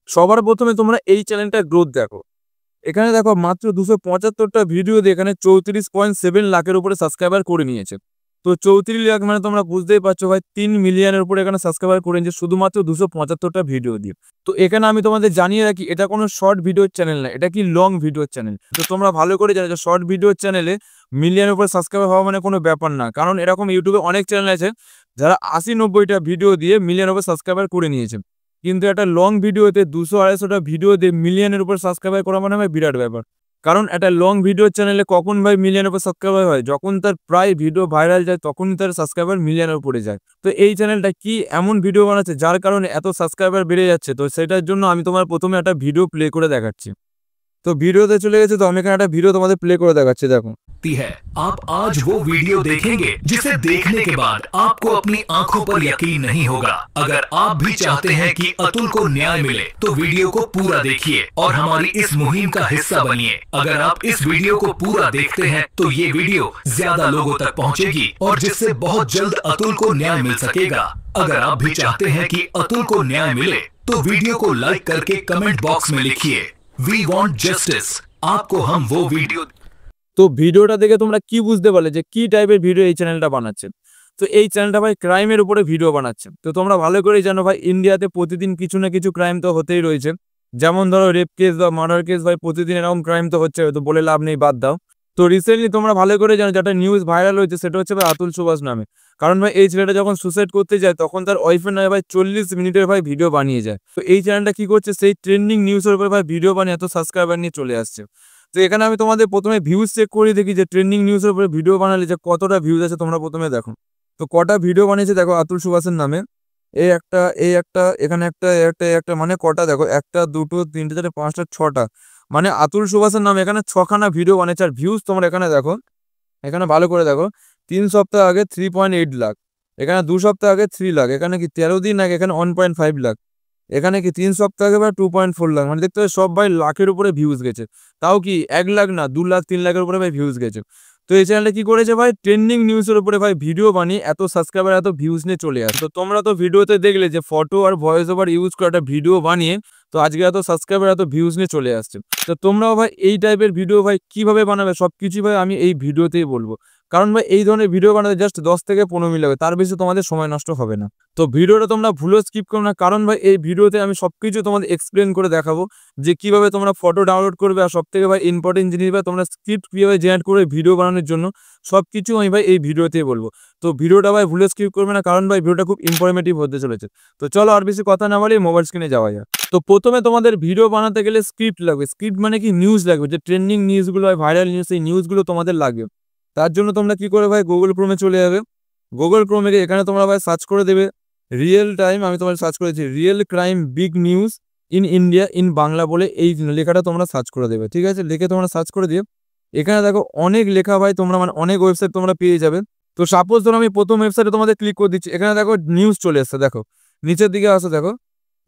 সবার প্রথমে তোমরা এই চ্যানেলটার গ্রোথ দেখো। এখানে দেখো মাত্র 275টা ভিডিও দিয়ে এখানে 34.7 লাখের উপরে সাবস্ক্রাইবার করে নিয়েছে। তো 34 লাখ মানে তোমরা বুঝতেই পারছো ভাই 3 মিলিয়নের উপরে এখানে সাবস্ক্রাইবার করে নিয়েছে শুধুমাত্র 275টা ভিডিও দিয়ে। তো এখানে আমি তোমাদের জানিয়ে রাখি এটা কোনো শর্ট ভিডিওর চ্যানেল না, এটা কি লং ভিডিওর চ্যানেল। তো তোমরা ভালো করে জানো যে শর্ট ভিডিওর চ্যানেলে মিলিয়নের উপরে সাবস্ক্রাইবার হওয়া মানে কোনো ব্যাপার না, কারণ এরকম ইউটিউবে অনেক চ্যানেল আছে যারা 80-90টা ভিডিও দিয়ে মিলিয়নের উপর সাবস্ক্রাইবার করে নিয়েছে। কিন্তু একটা লং ভিডিওতে 200-250টা ভিডিও দিয়ে মিলিয়নের উপর সাবস্ক্রাইবার করা মানে ভাই বিরাট ব্যাপার। কারণ একটা লং ভিডিও চ্যানেলে কখন ভাই মিলিয়নের উপর সাবস্ক্রাইবার হয়, যখন তার প্রায় ভিডিও ভাইরাল যায় তখনই তার সাবস্ক্রাইবার মিলিয়নের উপরে যায়। তো এই চ্যানেলটা কি এমন ভিডিও বানাচ্ছে যার কারণে এত সাবস্ক্রাইবার বেড়ে যাচ্ছে, তো সেটার জন্য আমি তোমার প্রথমে একটা ভিডিও প্লে করে দেখাচ্ছি। তো ভিডিওতে চলে গেছে, তো আমি এখানে একটা ভিডিও তোমাদের প্লে করে দেখাচ্ছি, দেখো। है आप आज वो वीडियो देखेंगे जिसे देखने के बाद आपको अपनी आंखों पर यकीन नहीं होगा। अगर आप भी चाहते हैं कि अतुल को न्याय मिले तो वीडियो को पूरा देखिए और हमारी इस मुहिम का हिस्सा बनिए। अगर आप इस वीडियो को पूरा देखते हैं तो ये वीडियो ज्यादा लोगों तक पहुंचेगी और जिससे बहुत जल्द अतुल को न्याय मिल सकेगा। अगर आप भी चाहते हैं कि अतुल को न्याय मिले तो वीडियो को लाइक करके कमेंट बॉक्स में लिखिए वी वांट जस्टिस। आपको हम वो वीडियो। তো ভিডিওটা দেখে তোমরা কি বুঝতে পারলে যে কি টাইপের ভিডিও এই চ্যানেলটা বানাচ্ছে। তো এই চ্যানেলটা ভাই ক্রাইমের উপরে ভিডিও বানাচ্ছে। তো তোমরা ভালো করেই জানো ভাই ইন্ডিয়াতে প্রতিদিন কিছু না কিছু ক্রাইম তো হতেই রয়েছে। যেমন ধরো রেপ কেস বা মার্ডার কেস, ভাই প্রতিদিন এরকম ক্রাইম তো হচ্ছে, তো বলে লাভ নেই, বাদ দাও। তো রিসেন্টলি তোমরা ভালো করে জানো যেটা নিউজ ভাইরাল হয়েছে সেটা হচ্ছে ভাই আতুল সুভাষ নামে। কারণ ভাই এই ছেলেটা যখন সুসাইড করতে যায় তখন তার ওয়াইফের নামে ভাই 40 মিনিটের ভাই ভিডিও বানিয়ে যায়। তো এই চ্যানেলটা কি করছে, সেই ট্রেন্ডিং নিউজের উপর ভাই ভিডিও বানিয়ে এত সাবস্ক্রাইবার নিয়ে চলে আসছে। তো এখানে আমি তোমাদের প্রথমে ভিউজ চেক করে দেখি যে ট্রেন্ডিং নিউজের উপরে ভিডিও বানালে যে কতটা ভিউজ আছে, তোমরা প্রথমে দেখো। তো কটা ভিডিও বানিয়েছে দেখো আতুল সুভাষের নামে। এই একটা এখানে একটা মানে কটা দেখো, 1 2 3 4 5 6টা, মানে আতুল সুভাষের নামে এখানে 6খানা ভিডিও বানিয়েছে। আর ভিউজ তোমরা এখানে দেখো, এখানে ভালো করে দেখো 3 সপ্তাহ আগে 3.8 লাখ, এখানে 2 সপ্তাহ আগে 3 লাখ, এখানে কি 13 দিন আগে এখানে 1.5 লাখ, এখানে কি 3 সপ্তাহ আগে ভাই 2.4 লাখ। মানে দেখতে সব ভাই লাখের উপরে ভিউজ গেছে। তাও কি 1 লাখ না, 2 লাখ 3 লাখের উপরে ভাই ভিউজ গেছে। তো এই চ্যানেলটা কি করেছে ভাই ট্রেন্ডিং নিউজের উপরে ভাই ভিডিও বানিয়ে এত সাবস্ক্রাইবার এত ভিউজ নিয়ে চলে আসে। তো তোমরা তো ভিডিওতে দেখলে যে ফটো আর ভয়েস ওভার ইউজ করে একটা ভিডিও বানিয়ে তো আজকে এত সাবস্ক্রাইবার এত ভিউজ নিয়ে চলে আসছে। তো তোমরাও ভাই এই টাইপের ভিডিও ভাই কিভাবে বানাবে সবকিছু ভাই আমি এই ভিডিওতেই বলবো। কারণ ভাই এই ধরনের ভিডিও বানাতে জাস্ট 10 থেকে 15 মিনিট লাগবে, তার বেশি তোমাদের সময় নষ্ট হবে না। তো ভিডিওটা তোমরা ভুলেও স্কিপ করো না, কারণ ভাই এই ভিডিওতে আমি সবকিছু তোমাদের এক্সপ্লেন করে দেখাবো যে কিভাবে তোমরা ফটো ডাউনলোড করবে। আর সবথেকে ভাই ইম্পর্টেন্ট জিনিস ভাই তোমরা স্ক্রিপ্ট কিভাবে জেনারেট করবে ভিডিও বানানোর জন্য, সবকিছু আমি ভাই এই ভিডিওতেই বলবো। তো ভিডিওটা ভাই ভুলে স্কিপ করবে না, কারণ ভাই ভিডিওটা খুব ইনফরমেটিভ হতে চলেছে। তো চলো আর বেশি কথা না বলি মোবাইল স্ক্রিনে যাওয়া যায়। তো প্রথমে তোমাদের ভিডিও বানাতে গেলে স্ক্রিপ্ট লাগবে। স্ক্রিপ্ট মানে কি নিউজ লাগবে, যে ট্রেন্ডিং নিউজগুলো হয় ভাইরাল নিউজ, সেই নিউজগুলো তোমাদের লাগবে। তার জন্য তোমরা কি করে ভাই গুগল ক্রোমে চলে যাবে। গুগল ক্রোমে গিয়ে এখানে তোমরা ভাই সার্চ করে দেবে রিয়েল টাইম, আমি তোমার সার্চ করেছি real crime big news in India in Bangla বলে এই লেখাটা তোমরা সার্চ করে দেবে। ঠিক আছে, লিখে তোমরা সার্চ করে দিয়ে এখানে দেখো অনেক লেখা ভাই তোমরা মানে অনেক ওয়েবসাইট তোমরা পেয়ে যাবে। তো সাপোজ ধরো আমি প্রথম ওয়েবসাইটে তোমাদের ক্লিক করে দিচ্ছি, এখানে দেখো নিউজ চলে এসছে, দেখো নিচের দিকে আসো, দেখো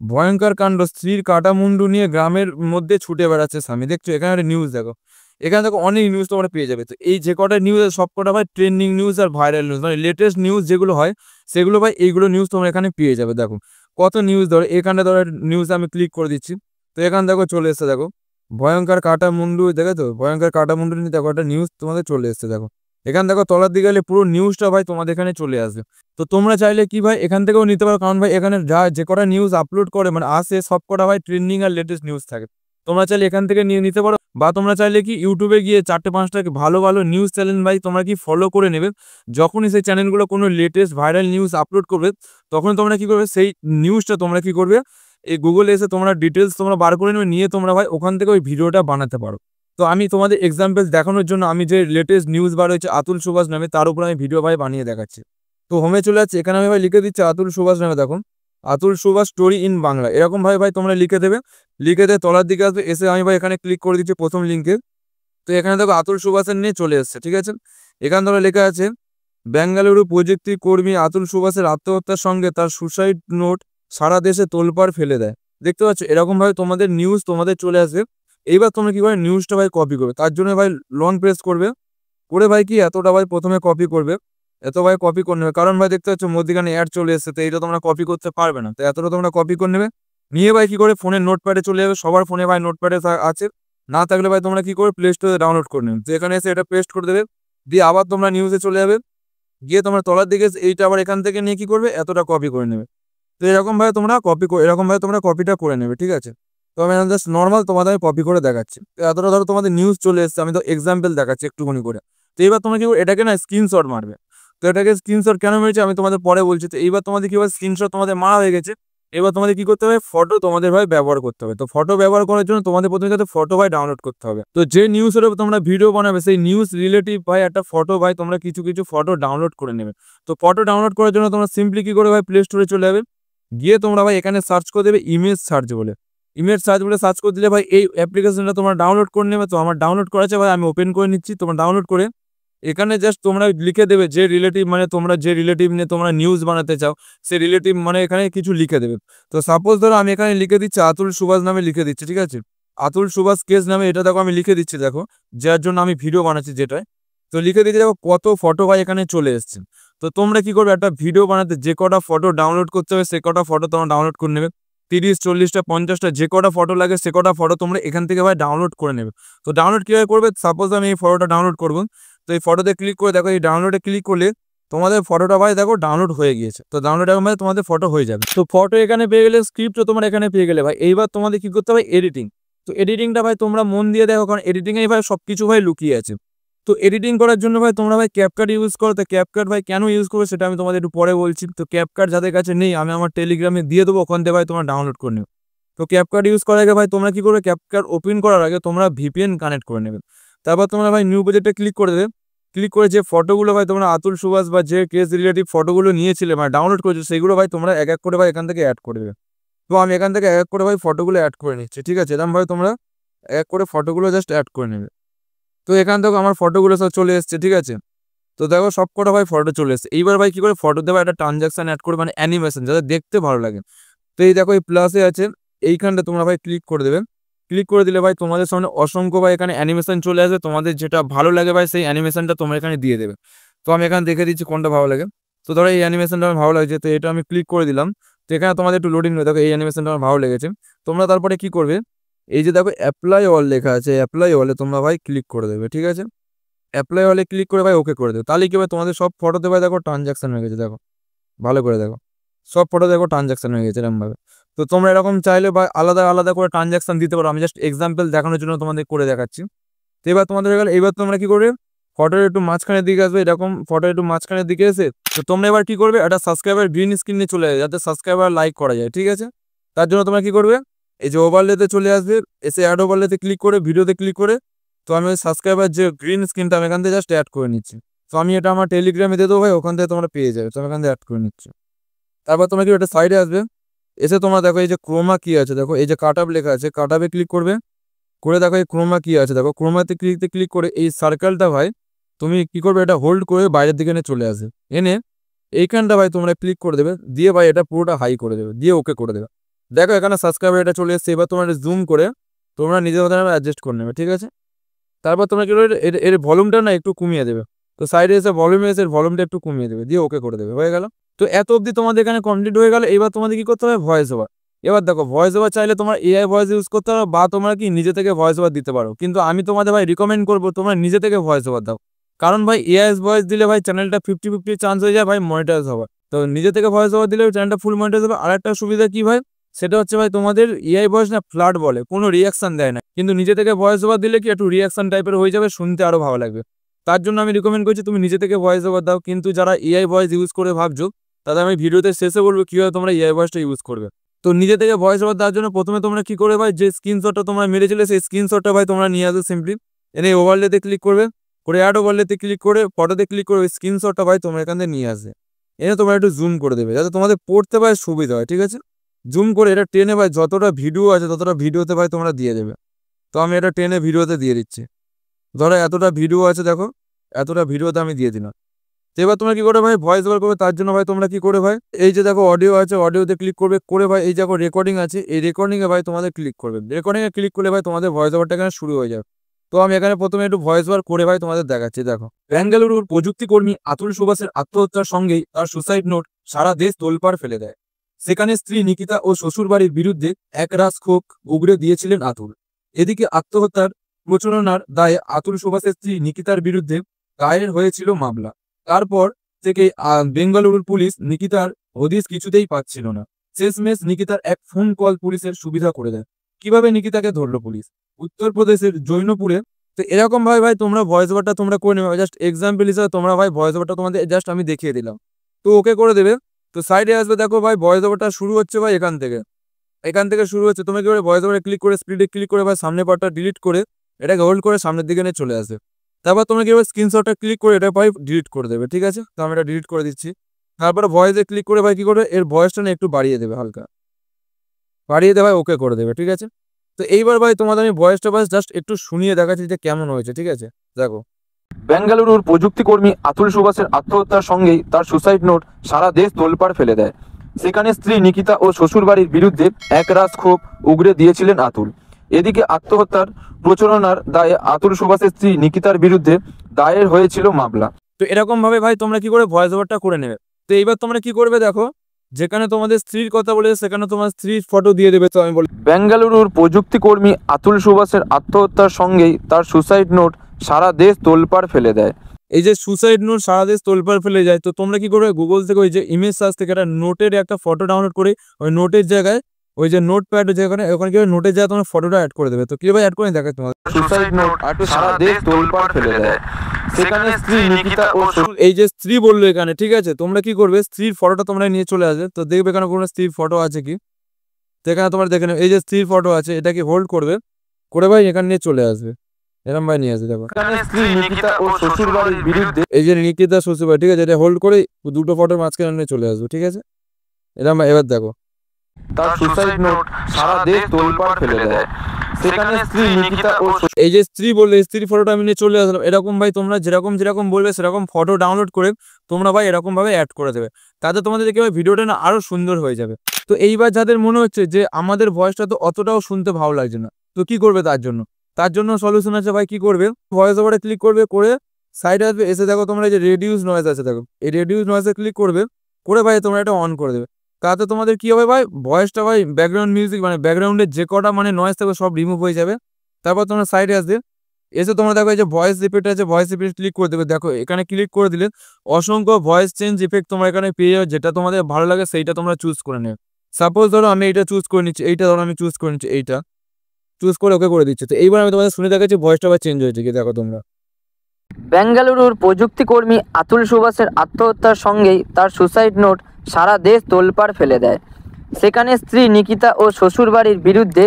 ভয়ঙ্কর কাণ্ড, স্ত্রীর কাটা মুন্ডু নিয়ে গ্রামের মধ্যে ছুটে বেড়াচ্ছে স্বামী। দেখছো এখানে একটা নিউজ, দেখো এখানে দেখো অনেক নিউজ তোমরা পেয়ে যাবে। তো এই যে কটা নিউজ সব কটা ভাই ট্রেন্ডিং নিউজ আর ভাইরাল নিউজ, মানে লেটেস্ট নিউজ যেগুলো হয় সেগুলো ভাই এইগুলো নিউজ তোমরা এখানে পেয়ে যাবে। দেখো কত নিউজ, ধরো এখানে ধরো নিউজ আমি ক্লিক করে দিচ্ছি, তো এখানে দেখো চলে এসছে, দেখো ভয়ঙ্কর কাটা মুন্ডু, দেখো তো ভয়ঙ্কর কাটা মুন্ডু নিয়ে দেখো একটা নিউজ তোমাদের চলে এসছে। দেখো এখানে দেখো তলার দিকে গেলে পুরো নিউজটা ভাই তোমাদের এখানে চলে আসবে। তো তোমরা চাইলে কি ভাই এখান থেকেও নিতে পারো, কারণ ভাই এখানে যে কটা নিউজ আপলোড করে মানে আসে সব কটা ভাই ট্রেন্ডিং আর লেটেস্ট নিউজ থাকে। তোমরা চাইলে এখান থেকে নিয়ে নিতে পারো, বা তোমরা চাইলে কি ইউটিউবে গিয়ে 4-5টা ভালো ভালো নিউজ চ্যানেল ভাই তোমরা কি ফলো করে নেবে। যখনই সেই চ্যানেলগুলো কোনো লেটেস্ট ভাইরাল নিউজ আপলোড করবে তখন তোমরা কি করবে, সেই নিউজটা তোমরা কি করবে এই গুগলে এসে তোমরা ডিটেলস তোমরা বার করে নেবে, নিয়ে তোমরা ভাই ওখান থেকে ওই ভিডিওটা বানাতে পারো। তো আমি তোমাদের এক্সাম্পল দেখানোর জন্য আমি যে লেটেস্ট নিউজ বার হয়েছে আতুল সুভাষ নামে তার উপর আমি ভিডিও ভাই বানিয়ে দেখাচ্ছি। তো হোমে চলে যাচ্ছে, এখানে আমি ভাই লিখে দিচ্ছি আতুল সুভাষ নামে, দেখো আতুল সুভাষ স্টোরি ইন বাংলা, এরকম ভাই ভাই তোমরা লিখে দেবে। লিখে দিয়ে তলার দিকে আসবে, এসে আমি ভাই এখানে ক্লিক করে দিচ্ছি প্রথম লিঙ্কে। তো এখানে দেখো আতুল সুভাষের নিয়ে চলে এসছে। ঠিক আছে, এখানে ধরো লেখা আছে বেঙ্গালুরু প্রযুক্তি কর্মী আতুল সুভাষের আত্মহত্যার সঙ্গে তার সুসাইড নোট সারা দেশে তোলপাড় ফেলে দেয়। দেখতে পাচ্ছ এরকম ভাবে তোমাদের নিউজ তোমাদের চলে আসবে। এইবার তোমরা কি করে নিউজটা ভাই কপি করবে, তার জন্য ভাই লং প্রেস করবে, করে ভাই কি এতটা ভাই প্রথমে কপি করবে, এত ভাই কপি করে নেবে। কারণ ভাই দেখতে পাচ্ছ মধ্যখানে অ্যাড চলে এসছে, তো এইটা তোমরা কপি করতে পারবে না, তো এতটা তোমরা কপি করে নেবে। নিয়ে ভাই কি করে ফোনের নোটপ্যাডে চলে যাবে, সবার ফোনে ভাই নোটপ্যাডে আছে, না থাকলে ভাই তোমরা কি করে প্লে স্টোরে ডাউনলোড করে নেবে। তো এখানে এসে এটা পেস্ট করে দেবে, দিয়ে আবার তোমরা নিউজে চলে যাবে, গিয়ে তোমরা তলার দিকে এইটা আবার এখান থেকে নিয়ে কি করবে এতটা কপি করে নেবে। তো এরকম ভাবে তোমরা কপিটা করে নেবে, ঠিক আছে। তো আমি জাস্ট নর্মাল তোমাদের কপি করে দেখাচ্ছি। তো এতটা ধরো তোমাদের নিউজ চলে এসেছে, আমি তো এক্সাম্পল দেখাচ্ছি একটুখানি করে। তো এইবার তোমরা কি করবে, এটাকে না স্ক্রিনশট মারবে। তো এটাকে স্ক্রিনশট কেন মেরেছি আমি তোমাদের পরে বলছি। তো এইবার তোমাদের কি হবে, স্ক্রিনশট তোমাদের মারা হয়ে গেছে। এবার তোমাদের কি করতে হবে, ফটো তোমাদের ভাই ব্যবহার করতে হবে। তো ফটো ব্যবহার করার জন্য তোমাদের প্রথমে কিন্তু ফটো ভাই ডাউনলোড করতে হবে। তো যে নিউজের উপর তোমরা ভিডিও বানাবে সেই নিউজ রিলেটিভ ভাই একটা ফটো ভাই তোমরা কিছু কিছু ফটো ডাউনলোড করে নেবে। তো ফটো ডাউনলোড করার জন্য তোমরা সিম্পলি কি করে ভাই প্লে স্টোরে চলে যাবে, গিয়ে তোমরা ভাই এখানে সার্চ করে দেবে ইমেজ সার্চ বলে। ইমেজ সার্চ বলে সার্চ করে দিলে ভাই এই অ্যাপ্লিকেশনটা তোমরা ডাউনলোড করে নেবে। তো আমার ডাউনলোড করা আছে ভাই, আমি ওপেন করে নিচ্ছি। তোমরা ডাউনলোড করে এখানে জাস্ট তোমরা লিখে দেবে যে রিলেটিভ, মানে তোমরা যে রিলেটিভ নিয়ে তোমরা নিউজ বানাতে চাও সেই রিলেটিভ মানে এখানে কিছু লিখে দেবে। তো সাপোজ ধরো আমি এখানে লিখে দিচ্ছি আতুল সুভাষ নামে লিখে দিচ্ছি, ঠিক আছে। আতুল সুভাষ কেস নামে এটা দেখো আমি লিখে দিচ্ছি, দেখো যার জন্য আমি ভিডিও বানাচ্ছি যেটায়। তো লিখে দিচ্ছি, দেখো কত ফটো ভাই এখানে চলে এসছে। তো তোমরা কি করবে, একটা ভিডিও বানাতে যে কটা ফটো ডাউনলোড করতে হবে সে কটা ফটো তোমরা ডাউনলোড করে নেবে। 30, 40টা, 50টা যে কটা ফটো লাগে সে কটা ফটো তোমরা এখান থেকে ভাই ডাউনলোড করে নেবে। তো ডাউনলোড কীভাবে করবে, সাপোজ আমি এই ফটোটা ডাউনলোড করবো। তো এই ফটোতে ক্লিক করে দেখো, এই ডাউনলোডে ক্লিক করলে তোমাদের ফটোটা ভাই দেখো ডাউনলোড হয়ে গিয়েছে। তো ডাউনলোড এখন ভাই তোমাদের ফটো হয়ে যাবে। তো ফটো এখানে পেয়ে গেলে, স্ক্রিপ্টও তোমরা এখানে পেয়ে গেলে ভাই। এইবার তোমাদের কি করতে হবে, এডিটিং। তো এডিটিংটা ভাই তোমরা মন দিয়ে দেখো, কারণ এডিটিংয়ে ভাই সবকিছু ভাই লুকিয়ে আছে। তো এডিটিং করার জন্য ভাই তোমরা ভাই ক্যাপকাট ইউজ করো। তো ক্যাপকাট ভাই কেন ইউজ করবে সেটা আমি তোমাদের একটু পরে বলছি। তো ক্যাপকাট যাদের কাছে নেই আমি আমার টেলিগ্রামে দিয়ে দেবো, ওখান থেকে ভাই তোমরা ডাউনলোড করে নেবে। তো ক্যাপকাট ইউজ করার আগে ভাই তোমরা কি করবে, ক্যাপকাট ওপেন করার আগে তোমরা ভিপিএন কানেক্ট করে নেবে। তারপর তোমরা ভাই নিউ প্রজেক্টে ক্লিক করে দেবে। ক্লিক করে যে ফটোগুলো ভাই তোমরা আতুল সুভাষ বা যে কেস রিলেটিভ ফটোগুলো নিয়েছিলে মানে ডাউনলোড করেছো সেগুলো ভাই তোমরা এক এক করে ভাই এখান থেকে অ্যাড করে দেবে। তো আমি এখান থেকে এক এক করে ভাই ফটোগুলো অ্যাড করে নিচ্ছি, ঠিক আছে। এরকম ভাই তোমরা এক এক করে ফটোগুলো জাস্ট অ্যাড করে নেবে। তো এখান থেকে আমার ফটোগুলো সব চলে এসছে, ঠিক আছে। তো দেখো সব কটা ভাই ফটো চলে এসছে। এইবার ভাই কি করে ফটো দেবে, একটা ট্রানজাকশন অ্যাড করে মানে অ্যানিমেশন যাতে দেখতে ভালো লাগে। তো এই দেখো এই প্লাসে আছে, এইখানটা তোমরা ভাই ক্লিক করে দেবে। ক্লিক করে দিলে ভাই তোমাদের সামনে অসংখ্য ভাই এখানে অ্যানিমেশন চলে আসবে। তোমাদের যেটা ভালো লাগে ভাই সেই অ্যানিমেশনটা তোমরা এখানে দিয়ে দেবে। তো আমি এখানে দেখে দিচ্ছি কোনটা ভালো লাগে। তো ধরো এই অ্যানিমেশনটা আমার ভালো লাগছে, তো এটা আমি ক্লিক করে দিলাম। তো এখানে তোমাদের একটু লোডিং হয়ে দেখো এই অ্যানিমেশনটা আমার ভালো লেগেছে। তোমরা তারপরে কি করবে, এই যে দেখো অ্যাপ্লাই অল লেখা আছে, অ্যাপ্লাই অলে তোমরা ভাই ক্লিক করে দেবে, ঠিক আছে। অ্যাপ্লাই অলে ক্লিক করে ভাই ওকে করে দেবে। তাহলে কি ভাই তোমাদের সব ফটোতে ভাই দেখো ট্রানজাকশন হয়ে গেছে, দেখো ভালো করে দেখো সব ফটো দেখো ট্রানজাকশন হয়ে গেছে এরকমভাবে। তো তোমরা এরকম চাইলে বা আলাদা আলাদা করে ট্রানজাকশন দিতে পারো। আমি জাস্ট এক্সাম্পল দেখানোর জন্য তোমাদের করে দেখাচ্ছি। তো এবার তোমাদের হয়ে গেল। এবার তোমরা কি করবে, ফটোর একটু মাঝখানের দিকে আসবে, এরকম ফটো একটু মাঝখানের দিকে এসে তো তোমরা এবার কি করবে, একটা সাবস্ক্রাইবার গ্রিন স্ক্রিনে চলে যায় যাতে সাবস্ক্রাইবার লাইক করা যায়, ঠিক আছে। তার জন্য তোমরা কি করবে, এই যে ওভারলেতে চলে আসবে, এসে অ্যাড ওভারলেতে ক্লিক করে ভিডিওতে ক্লিক করে তো আমি ওই সাবস্ক্রাইবার যে গ্রিন স্ক্রিনটা আমি এখান থেকে জাস্ট অ্যাড করে নিচ্ছি। তো আমি এটা আমার টেলিগ্রামে দিয়ে দেবো ভাই, ওখান থেকে তোমরা পেয়ে যাবে। তো আমি এখান থেকে অ্যাড করে নিচ্ছি। তারপর তোমরা কি একটা সাইডে আসবে, এসে তোমরা দেখো এই যে ক্রোমা কি আছে, দেখো এই যে কাটআপ লেখা আছে, কাটআপে ক্লিক করবে। করে দেখো এই ক্রোমা কি আছে, দেখো ক্রোমাতে ক্লিক করে এই সার্কেলটা ভাই তুমি কি করবে, এটা হোল্ড করে বাইরের দিকে এনে চলে আসে, এনে এইখানটা ভাই তোমরা ক্লিক করে দেবে, দিয়ে ভাই এটা পুরোটা হাই করে দেবে, দিয়ে ওকে করে দেবে। দেখো এখানে সাবস্ক্রাইবার এটা চলে এসছে। এবার তোমরা জুম করে তোমরা নিজের মতো অ্যাডজাস্ট করে নেবে, ঠিক আছে। তারপর তোমরা কি করবে, এর ভলিউমটা না একটু কমিয়ে দেবে। তো সাইডে এসে ভলিউমে এসে ভলিউমটা একটু কমিয়ে দেবে, দিয়ে ওকে করে দেবে, হয়ে গেল। তো এত অবধি তোমাদের এখানে কমপ্লিট হয়ে গেল। এবার তোমাদের কি করতে হবে, ভয়েস ওভার। এবার দেখো ভয়েস ওভার চাইলে তোমার এআই ভয়েস ইউজ করতে পারো বা তোমরা কি নিজে থেকে ভয়েস ওভার দিতে পারো। কিন্তু আমি তোমাদের ভাই রিকমেন্ড করবো তোমরা নিজে থেকে ভয়েস ওভার দাও। কারণ ভাই এআই ভয়েস দিলে ভাই চ্যানেলটা 50-50 চান্স হয়ে যায় ভাই মনিটাইজ হওয়ার। তো নিজে থেকে ভয়েস ওভার দিলে চ্যানেলটা ফুল মনিটাইজ হবে। আর একটা সুবিধা কি ভাই, সেটা হচ্ছে ভাই তোমাদের এআই ভয়েস না ফ্ল্যাট বলে, কোনো রিয়াকশন দেয় না। কিন্তু নিজে থেকে ভয়েস ওভার দিলে কি একটু রিয়াকশন টাইপের হয়ে যাবে, শুনতে আরো ভালো লাগবে। তার জন্য আমি রিকমেন্ড করছি তুমি নিজে থেকে ভয়েস ওভার দাও। কিন্তু যারা এআই ভয়েস ইউজ করে ভাবছো তাদের আমি ভিডিওতে শেষে বলবো কীভাবে তোমরা এআই ভয়েসটা ইউজ করবে। তো নিজে থেকে ভয়েস ওভার দেওয়ার জন্য প্রথমে তোমরা কি করবে ভাই, যে স্ক্রিনশটটা তোমরা মেরেছিলে সেই স্ক্রিনশটটা ভাই তোমরা নিয়ে আসবে সিম্পলি। এনে ওভারলেতে ক্লিক করবে, করে অ্যাড ওভারলেতে ক্লিক করে ফটোতে ক্লিক করে ওই স্ক্রিনশটটা ভাই তোমরা এখান থেকে নিয়ে আসবে। এনে তোমরা একটু জুম করে দেবে যাতে তোমাদের পড়তে ভাই সুবিধা হয়, ঠিক আছে। জুম করে এটা টেনে ভাই যতটা ভিডিও আছে ততটা ভিডিওতে ভাই তোমরা দিয়ে দেবে। তো আমি এটা টেনে ভিডিওতে দিয়ে দিচ্ছি। ধরো এতটা ভিডিও আছে, দেখো এতটা ভিডিওতে আমি দিয়ে দিলাম। তো এবার তোমরা কি করে ভাই ভয়েস ওভার করবে, তার জন্য ভাই তোমরা কি করে ভাই, এই যে দেখো অডিও আছে, অডিওতে ক্লিক করবে, করে ভাই এই দেখো রেকর্ডিং আছে, এই রেকর্ডিংয়ে ভাই তোমাদের ক্লিক করবে। রেকর্ডিংয়ে ক্লিক করলে ভাই তোমাদের ভয়েস ওভারটা এখানে শুরু হয়ে যাবে। তো আমি এখানে প্রথমে একটু ভয়েস ওভার করে ভাই তোমাদের দেখাচ্ছি। দেখো, বেঙ্গালুরুর প্রযুক্তি কর্মী আতুল সুভাষের আত্মহত্যার সঙ্গেই তার সুসাইড নোট সারা দেশ তোলপাড় ফেলে দেয়। সেখানে স্ত্রী নিকিতা ও শ্বশুরবাড়ির বিরুদ্ধে একরাশ ক্ষোভ উগরে দিয়েছিলেন আতুল। এদিকে আত্মহত্যার প্রচারণার দায়ে আতুল সুভাষের স্ত্রী নিকিতার বিরুদ্ধে দায়ের হয়েছিল মামলা। তারপর থেকে বেঙ্গালুরুর পুলিশ নিকিতার হদিস কিছুতেই পাচ্ছিল না। শেষমেশ নিকিতার এক ফোন কল পুলিশের সুবিধা করে দেয়। কিভাবে নিকিতাকে ধরলো পুলিশ? উত্তরপ্রদেশের জৈনপুরে। তো এরকম ভাই ভাই তোমরা ভয়েস ওভারটা তোমরা করে নেবে, জাস্ট এক্সাম্পল হিসেবে তোমরা ভাই ভয়েস ওভারটা তোমাদের জাস্ট আমি দেখিয়ে দিলাম। তো ওকে করে দেবে। তো সাইডে আসবে, দেখো ভাই ভয়েস ওভারটা শুরু হচ্ছে ভাই এখান থেকে শুরু হচ্ছে। তুমি কি করে ভয়েস ওভারে ক্লিক করে স্পিডে ক্লিক করে ভাই সামনে পার্টটা ডিলিট করে এটাকে হোল্ড করে সামনের দিকে নিয়ে চলে আসবে। তারপর তোমরা কি স্ক্রিনশটটা ক্লিক করে এটা ভাই ডিলিট করে দেবে, ঠিক আছে? তো আমি এটা ডিলিট করে দিচ্ছি। তারপরে ভয়েসে ক্লিক করে ভাই কি করবে, এর ভয়েসটা না একটু বাড়িয়ে দেবে, হালকা বাড়িয়ে দেবে, ওকে করে দেবে, ঠিক আছে? তো এইবার ভাই তোমাদের আমি ভয়েসটা বাস জাস্ট একটু শুনিয়ে দেখাচ্ছি যে কেমন হয়েছে, ঠিক আছে? দেখো। বেঙ্গালুরুর প্রযুক্তিকর্মী আতুল সুভাষের আত্মহত্যার সঙ্গেই তার সুসাইড নোট সারা দেশ তোলপাড় ফেলে দেয়। সেখানে স্ত্রী নিকিতা ও শ্বশুরবাড়ির বিরুদ্ধে একরাশ ক্ষোভ উগরে দিয়েছিলেন আতুল। এদিকে আত্মহত্যার প্রচারণার দায়ে আতুল সুভাষের স্ত্রী নিকিতার বিরুদ্ধে দায়ের হয়েছিল মামলা। তো এরকম ভাবে ভাই তোমরা কি করে ভয়েস ওভারটা করে নেবে। তো এইবার তোমরা কি করবে, দেখো যেখানে তোমাদের স্ত্রীর কথা বলেছে সেখানে তোমার স্ত্রীর ফটো দিয়ে দেবে। তো আমি বলি, বেঙ্গালুরুর প্রযুক্তিকর্মী আতুল সুভাষের আত্মহত্যার সঙ্গেই তার সুসাইড নোট সারা দেশ তোলপাড় ফেলে দেয়। এই যে সুসাইড নোট সারা দেশ তোলপাড় ফেলে যায়, তো তোমরা কি করবে, গুগল থেকে ওই যে ইমেজ সার্চ থেকে একটা নোটের একটা ফটো ডাউনলোড করে ওই নোটের জায়গায় ওই যে নোট প্যাড যেখানে ওখানে কি নোটের জায়গায় তোমার ফটোটা অ্যাড করে দেবে। তো কিভাবে অ্যাড করে দেখো, তোমার সুসাইড নোট সারা দেশ তোলপাড় ফেলে দেয়। সেখানে স্ত্রী নিকিতা ও এই যে স্ত্রী বললো এখানে, ঠিক আছে? তোমরা কি করবে, স্ত্রীর ফটোটা তোমরা নিয়ে চলে আসবে। তো দেখবে এখানে কোনো স্ত্রীর ফটো আছে কি, তো এখানে তোমরা দেখে নেবে এই যে স্ত্রীর ফটো আছে, এটা কি হোল্ড করবে, করে ভাই এখানে নিয়ে চলে আসবে, এরকম ভাই নিয়ে আসবে। দেখো স্ত্রী নিকিতা ও শ্বশুরবাড়ির বিরুদ্ধে, এই যে নিকিতা শ্বশুরবাড়ি, ঠিক আছে? এটা হোল্ড করে দুটো ফটোর মাঝখানে নিয়ে চলে আসবে, ঠিক আছে? এরকম এবার দেখো তার সুসাইড নোট সারা দেশ তোলপাড় ফেলে দেয়। সেখানে স্ত্রী নিকিতা ও এই যে স্ত্রী বললে স্ত্রীর ফটোটা আমি নিয়ে চলে আসলাম। এরকম ভাই তোমরা যেরকম বলবে সেরকম ফটো ডাউনলোড করে তোমরা ভাই এরকম ভাবে অ্যাড করে দেবে। তাতে তোমাদের দেখে ভাই ভিডিওটা না আরো সুন্দর হয়ে যাবে। তো এইবার যাদের মনে হচ্ছে যে আমাদের ভয়েসটা তো অতটাও শুনতে ভালো লাগছে না, তো কি করবে তার জন্য সলিউশন আছে ভাই। কি করবে, ভয়েস ওভারে ক্লিক করবে, করে সাইডে আসবে, এসে দেখো তোমরা যে রেডিউস নয়েজ আছে, দেখো এই রেডিউস নয়েজে ক্লিক করবে, করে ভাই তোমরা এটা অন করে দেবে। তাতে তোমাদের কি হবে ভাই, ভয়েসটা ভাই ব্যাকগ্রাউন্ড মিউজিক মানে ব্যাকগ্রাউন্ডের যে কটা মানে নয়েজ থাকবে সব রিমুভ হয়ে যাবে। তারপর তোমরা সাইডে আসবে, এসে তোমরা দেখো এই যে ভয়েস ইফেক্ট আছে, ভয়েস ইফেক্ট ক্লিক করে দেবে। দেখো এখানে ক্লিক করে দিলে অসংখ্য ভয়েস চেঞ্জ ইফেক্ট তোমরা এখানে পেয়ে যাবে, যেটা তোমাদের ভালো লাগে সেইটা তোমরা চুজ করে নেবে। সাপোজ ধরো আমি এইটা চুজ করে নিচ্ছি, এইটা ধরো আমি চুজ করে নিচ্ছি, এইটা চুজ করে ওকে করে দিচ্ছি। তো এইবার আমি তোমাদের শুনে দেখাচ্ছি ভয়েসটা আবার চেঞ্জ হয়েছে কি, দেখো তোমরা। বেঙ্গালুরুর প্রযুক্তিকর্মী আতুল সুভাষের আত্মহত্যার সঙ্গেই তার সুসাইড নোট সারা দেশ তোলপাড় ফেলে দেয়। সেখানে স্ত্রী নিকিতা ও শ্বশুরবাড়ির বিরুদ্ধে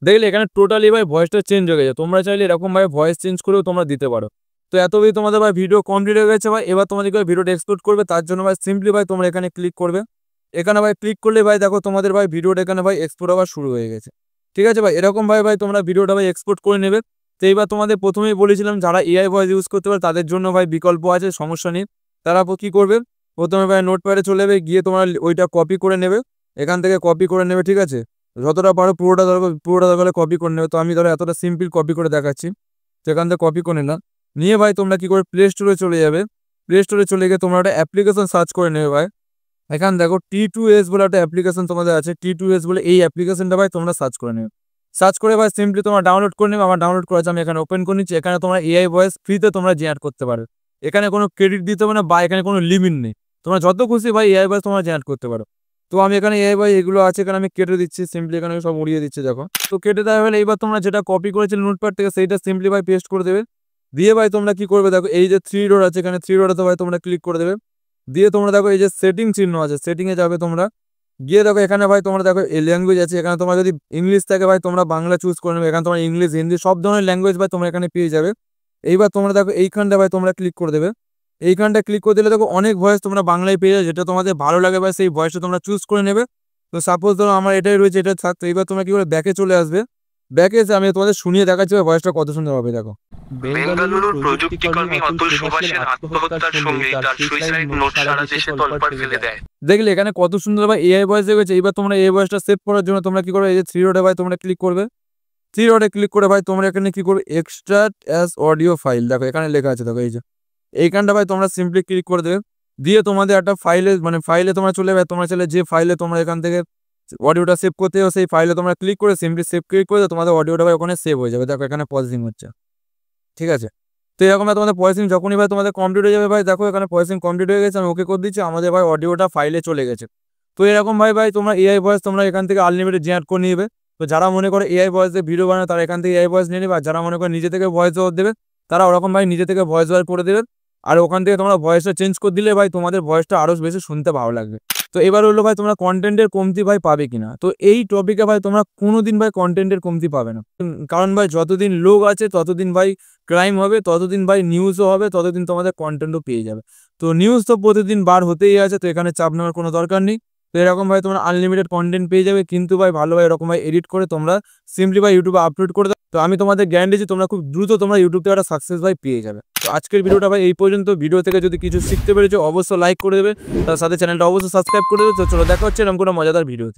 দেখলে এখানে টোটালি ভাই ভয়েসটা চেঞ্জ হয়ে গেছে। তোমরা চাইলে এরকম ভাবে ভয়েস চেঞ্জ করেও তোমরা দিতে পারো। তো এতই তোমাদের ভাই ভিডিও কমপ্লিট হয়ে গেছে ভাই। এবার তোমাদেরকে ভিডিওটা এক্সপোর্ট করবে, তার জন্য ভাই সিম্পলি ভাই তোমরা এখানে ক্লিক করবে। এখানে ভাই ক্লিক করলে ভাই দেখো তোমাদের ভাই ভিডিওটা এখানে ভাই এক্সপোর্ট হওয়া শুরু হয়ে গেছে, ঠিক আছে ভাই? এরকম ভাই তোমরা ভিডিওটা ভাই এক্সপোর্ট করে নেবে। তো এইবার তোমাদের প্রথমেই বলেছিলাম যারা এআই ভয়েস ইউজ করতে পারে তাদের জন্য ভাই বিকল্প আছে, সমস্যা নেই। তারা কি করবে, প্রথমে ভাই নোটপ্যাডে চলে যাবে, গিয়ে তোমরা ওইটা কপি করে নেবে, এখান থেকে কপি করে নেবে, ঠিক আছে? যতটা পারো পুরোটা দরকার কপি করে নেবে। তো আমি ধরো এতটা সিম্পল কপি করে দেখাচ্ছি, সেখান থেকে কপি করে না নিয়ে ভাই তোমরা কি করে প্লে স্টোরে চলে যাবে। প্লে স্টোরে চলে গিয়ে তোমরা একটা অ্যাপ্লিকেশন সার্চ করে নেবে ভাই। এখানে দেখো T2S বলে একটা অ্যাপ্লিকেশন তোমাদের আছে, T2S বলে এই অ্যাপ্লিকেশনটা ভাই তোমরা সার্চ করে নেবে। সার্চ করে ভাই সিম্পলি তোমরা ডাউনলোড করে নেবে। আমার ডাউনলোড করেছে, আমি এখানে ওপেন করে নিচ্ছি। এখানে তোমরা এআই ভয়েস ফ্রিতে তোমরা জেনারেট করতে পারো। এখানে কোনো ক্রেডিট দিতে হবে না বা এখানে কোনো লিমিট নেই, তোমরা যত খুশি ভাই এআই ভয়েস তোমরা জেনারেট করতে পারো। তো আমি এখানে এআই ভাই এগুলো আছে এখানে আমি কেটে দিচ্ছি, সিম্পলি এখানে সব উড়িয়ে দিচ্ছি দেখো। তো কেটে দেওয়া হলে এইবার তোমরা যেটা কপি করেছিলে নোটপ্যাড থেকে সেইটা সিম্পলি ভাই পেস্ট করে দেবে। দিয়ে ভাই তোমরা কি করবে, দেখো এই যে 3 ডট আছে, এখানে 3 ডটে ভাই তোমরা ক্লিক করে দেবে। দিয়ে তোমরা দেখো এই যে সেটিং চিহ্ন আছে, সেটিংয়ে যাবে তোমরা। গিয়ে দেখো এখানে ভাই তোমরা দেখো এই ল্যাঙ্গুয়েজ আছে, এখানে তোমরা যদি ইংলিশ থাকে ভাই তোমরা বাংলা চুজ করে নেবে। এখানে তোমরা ইংলিশ হিন্দি সব ধরনের ল্যাঙ্গুয়েজ ভাই তোমরা এখানে পেয়ে যাবে। এইবার তোমরা দেখো এইখানটা ভাই তোমরা ক্লিক করে দেবে। এইখানটা ক্লিক করে দিলে দেখো অনেক ভয়েস তোমরা বাংলায় পেয়ে যাবে, যেটা তোমাদের ভালো লাগে ভাই সেই ভয়েসটা তোমরা চুজ করে নেবে। তো সাপোজ ধরো আমার এটাই রয়েছে, এটা থাকতো। এইবার তোমরা কি করে ব্যাকে চলে আসবে, ব্যাকে এসে আমি তোমাদের শুনিয়ে দেখাচ্ছি ভয়েসটা কত সুন্দর হবে। দেখো বেঙ্গালুরুর প্রযুক্তিকর্মী অতুল সুভাষের আত্মহত্যার সঙ্গে তার সুইসাইড নোট সারা দেশে তোলপাড় ফেলে দেয়। দেখলে এখানে কত সুন্দর ভাই এআই ভয়েস হয়েছে। এবার তোমরা এই ভয়েসটা সেভ করার জন্য তোমরা কি করবে, এই যে 3 ডটে ভাই তোমরা ক্লিক করবে। 3 ডটে ক্লিক করে ভাই তোমরা এখানে কি করবে, এক্সট্রাক্ট অ্যাজ অডিও ফাইল, দেখো এখানে লেখা আছে, দেখো এই যে এইখানটা ভাই তোমরা সিম্পলি ক্লিক করে দেবে। দিয়ে তোমাদের একটা ফাইলে তোমরা চলে যাবে, তোমরা চাইলে যে ফাইলে তোমরা এখান থেকে অডিওটা সেভ করতে হবে সেই ফাইলে তোমরা ক্লিক করে সিম্পলি সেভ ক্লিক করে তোমাদের অডিওটা ভাই ওখানে সেভ হয়ে যাবে। দেখো এখানে প্রসেসিং হচ্ছে, ঠিক আছে। তো এরকম তোমাদের প্রসেসিং যখনই ভাই তোমাদের কমপ্লিট হয়ে যাবে ভাই, দেখো এখানে প্রসেসিং কমপ্লিট হয়ে গেছে, আমি ওকে করে দিচ্ছি, আমাদের ভাই অডিওটা ফাইলে চলে গেছে। তো এরকম ভাই তোমরা এআই ভয়েস তোমরা এখান থেকে আনলিমিটেড জেনারেট করে নিয়ে নেবে। তো যারা মনে করে এআই ভয়েস দিয়ে ভিডিও বানায় তারা এখান থেকে এআই ভয়েস নিয়ে নেবে, আর যারা মনে করে নিজে থেকে ভয়েস ওভার দেবে তারা ওরকম ভাই নিজে থেকে ভয়েস ওভার করে দেবে। আর ওখান থেকে তোমরা ভয়েসটা চেঞ্জ করে দিলে ভাই তোমাদের ভয়েসটা আরও বেশি শুনতে ভালো লাগবে। তো এবার হলো ভাই তোমরা কন্টেন্টের কমতি ভাই পাবে কিনা। তো এই টপিকে ভাই তোমরা কোনোদিন ভাই কন্টেন্টের কমতি পাবে না, কারণ ভাই যতদিন লোক আছে ততদিন ভাই ক্রাইম হবে, ততদিন ভাই নিউজও হবে, ততদিন তোমাদের কন্টেন্টও পেয়ে যাবে। তো নিউজ তো প্রতিদিন বার হতেই আছে, তো এখানে চাপ নেওয়ার কোনো দরকার নেই। তো এরকম ভাই তোমরা আনলিমিটেড কন্টেন্ট পেয়ে যাবে, কিন্তু ভাই ভালো ভাই এরকম ভাই এডিট করে তোমরা সিম্পলি ভাই ইউটিউবে আপলোড করে দাও। তো আমি তোমাদের গ্যারান্টি দিচ্ছি তোমরা খুব দ্রুত তোমরা ইউটিউব থেকে একটা সাকসেস ভাই পেয়ে যাবে। তো আজকের ভিডিওটা ভাই এই পর্যন্ত। ভিডিও থেকে যদি কিছু শিখতে পেরেছো অবশ্যই লাইক করে দেবে, তার সাথে চ্যানেলটা অবশ্যই সাবস্ক্রাইব করে দেবে। তো চলো দেখা হচ্ছে এরকম কোনো মজাদার ভিডিওতে।